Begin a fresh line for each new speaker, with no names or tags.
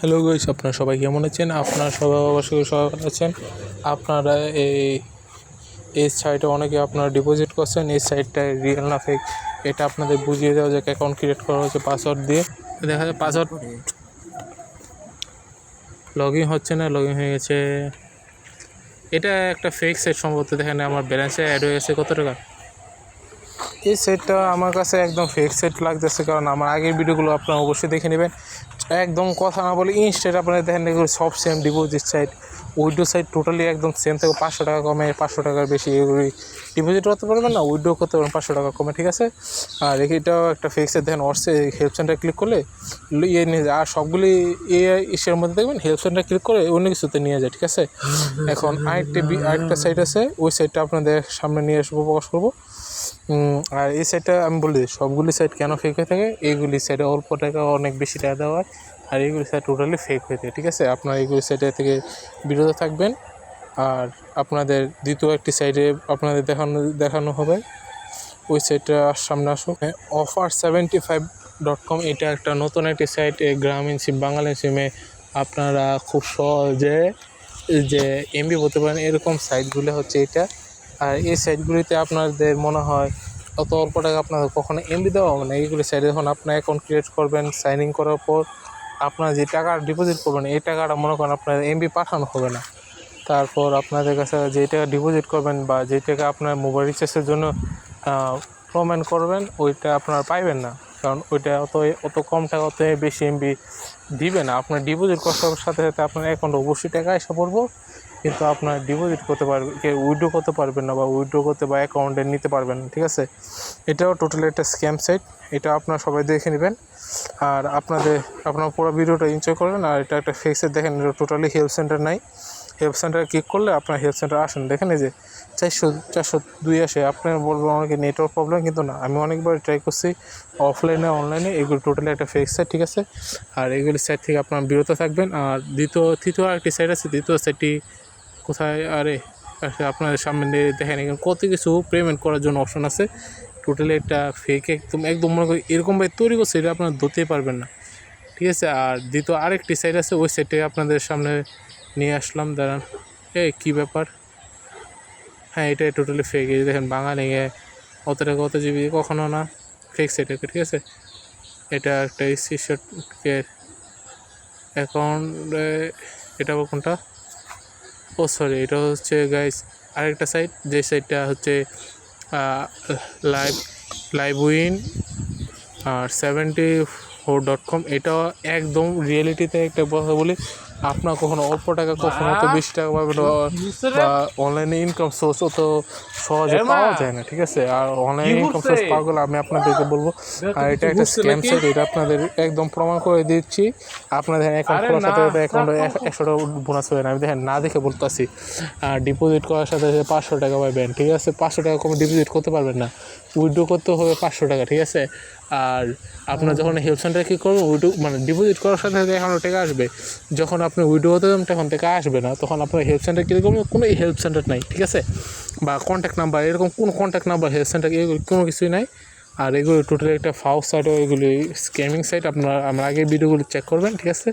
Hello guys, আপনারা সবাই কেমন আছেন? আপনারা সবাই অবশ্যই সবাই ভালো আছেন। আপনারা এই সাইটে অনেকে আপনারা ডিপোজিট করছেন। এই সাইটটা রিয়েল না ফেক এটা আপনাদের বুঝিয়ে দেওয়া যায়। অ্যাকাউন্ট ক্রিয়েট করা হচ্ছে পাসওয়ার্ড দিয়ে, দেখা যায় পাসওয়ার্ড লগ ইন হচ্ছে না, লগ ইন হয়ে গেছে। এটা একটা ফেক সাইট সম্ভবত। দেখেন আমার ব্যালেন্সে অ্যাড হয়ে গেছে কত টাকা। এই সেটটা আমার কাছে একদম ফেক সেট লাগতেছে, কারণ আমার আগের ভিডিওগুলো আপনারা অবশ্যই দেখে নেবেন। একদম কথা না বলে ইনস্ট্যান্ট আপনারা দেখেন এগুলো সব same. Deposit site, withdraw site totally একদম সেম থেকে 500 টাকা কমে, 500 টাকার বেশি এগুলি ডিপোজিট করতে পারবেন না, উইড্রো করতে পারবেন 500 টাকা কমে, ঠিক আছে। আর এটাও একটা ফেক সেট। দেখেন অর্সে হেল্প সেন্টার ক্লিক করলে ইয়ে নিয়ে যায়। আর সবগুলি এর মধ্যে দেখবেন হেল্প সেন্টার ক্লিক করে অন্য কিছুতে নিয়ে যায়, ঠিক আছে। এখন আরেকটা সাইট আছে, ওই সাইটটা আপনাদের সামনে নিয়ে আসবো, প্রকাশ করবো। আর এই সাইটটা আমি বলি সবগুলি সাইট কেন ফেক হয়ে থাকে। এইগুলি সাইটে অল্প টাকা অনেক বেশি টাকা দেওয়া হয়, আর এইগুলি সাইট টোটালি ফেক হয়ে থাকে, ঠিক আছে। আপনারা এইগুলি সাইটে থেকে বিরত থাকবেন। আর আপনাদের দ্বিতীয় একটি সাইটে আপনাদের দেখানো হবে, ওই সাইটটা সামনে আসুক। offer75.com এটা একটা নতুন একটি সাইট। গ্রামীণ সিম, বাঙালি সিমে আপনারা খুব সহজে যে এমবি হতে পারেন, এরকম সাইটগুলো হচ্ছে এটা। আর এই সাইটগুলিতে আপনাদের মনে হয় অত অল্প টাকা আপনাদের কখনো এমবি দেওয়া হবে না। এইগুলি সাইটে যখন আপনার অ্যাকাউন্ট ক্রিয়েট করবেন, সাইন ইন করার পর আপনার যে টাকা ডিপোজিট করবেন, এই টাকাটা মনে করেন আপনার এমবি পাঠানো হবে না। তারপর আপনাদের কাছে যে টাকা ডিপোজিট করবেন বা যে টাকা আপনার মোবাইল রিচার্জের জন্য পেমেন্ট করবেন, ওইটা আপনারা পাইবেন না, কারণ ওইটা অত কম টাকা, অত বেশি এমবি দিবে না। আপনার ডিপোজিট করার সাথে সাথে আপনার অ্যাকাউন্টে অবশ্যই টাকা এসে পড়বো, কিন্তু আপনার ডিপোজিট করতে পারবেন, উইথড্র করতে পারবেন না, বা উইথড্র করতে বা অ্যাকাউন্টে নিতে পারবেন না, ঠিক আছে। এটাও টোটালি একটা স্ক্যাম সাইট। এটা আপনারা সবাই দেখে নেবেন। আর আপনার পুরো ভিডিওটা এনজয় করবেন। আর এটা একটা ফেক সাইট। দেখেন এটা টোটালি হেল্প সেন্টার নাই। হেল্প সেন্টারে ক্লিক করলে আপনার হেল্প সেন্টার আসেন, দেখেন এই যে 402 আসে। আপনার বলবেন অনেকে নেটওয়ার্ক প্রবলেম, কিন্তু না, আমি অনেকবার ট্রাই করছি অফলাইনে অনলাইনে। এগুলো টোটালি একটা ফেক সাইট, ঠিক আছে। আর এগুলি সাইট থেকে আপনার বিরত থাকবেন। আর তৃতীয় আরেকটি সাইট আছে। দ্বিতীয় সাইটটি কোথায়? আপনাদের সামনে দেখেন এখানে কত কিছু পেমেন্ট করার জন্য অপশন আছে। টোটালি একটা ফেক, একদম মনে করি এরকমভাবে তৈরি করছে, এটা আপনারা ধরতেই পারবেন না, ঠিক আছে। আর দ্বিতীয় আরেকটি সাইট আছে, ওই সাইটে আপনাদের সামনে নিয়ে আসলাম, দাঁড়ান। কী ব্যাপার? হ্যাঁ, এটা টোটালি ফেক। এই দেখেন বাঙালি অত টাকা অত জিবি কখনো না, ফেক সাইট একটা, ঠিক আছে। এটা একটা স্ক্রিনশটের অ্যাকাউন্টে। এটা কোনটা? ও সরি, এটা হচ্ছে গাইস আরেকটা সাইট, যে সাইটটা হচ্ছে লাইভ লাইভউইন আর 74.com। এটাও একদম রিয়েলিটিতে একটা কথা বলি, আপনার কখনো অল্প টাকা, কখনো তো বেশি টাকা পাবেন, বা অনলাইনে ইনকাম সোর্স অত সহজে পাওয়া যায় না, ঠিক আছে। আর অনলাইনে ইনকাম সোর্স পাওয়া গেলে আমি আপনাদেরকে বলবো। আর এটা একটা স্ক্যাম সাইট, এটা আপনাদের একদম প্রমাণ করে দিচ্ছি। আপনাদের অ্যাকাউন্ট খোলার সাথে সাথে অ্যাকাউন্টে 100 টাকা বোনাস পাবেন। আমি দেখেন না দেখে বলতেছি। আর ডিপোজিট করার সাথে সাথে 500 টাকা পাবেন, ঠিক আছে। 500 টাকা কমে ডিপোজিট করতে পারবেন না, উইথড্র করতে হবে 500 টাকা, ঠিক আছে। আর আপনার যখন হেল্প সেন্টারে কী করবেন, মানে ডিপোজিট করার সাথে সাথে এখনও টাকা আসবে। যখন আপনি উইথড্র হতে যাবেন তখন টাকা আসবে না, তখন আপনার হেল্প সেন্টার কী করবেন, কোনো হেল্প সেন্টার নাই, ঠিক আছে। বা কন্ট্যাক্ট নাম্বার, এরকম কোনো কন্ট্যাক্ট নাম্বার হেল্প সেন্টার এগুলো কোনো কিছুই নাই। আর এগুলো টোটালি একটা ফাউস সাইট, এগুলি স্ক্যামিং সাইট। আপনারা আমার আগের ভিডিওগুলো চেক করবেন, ঠিক আছে।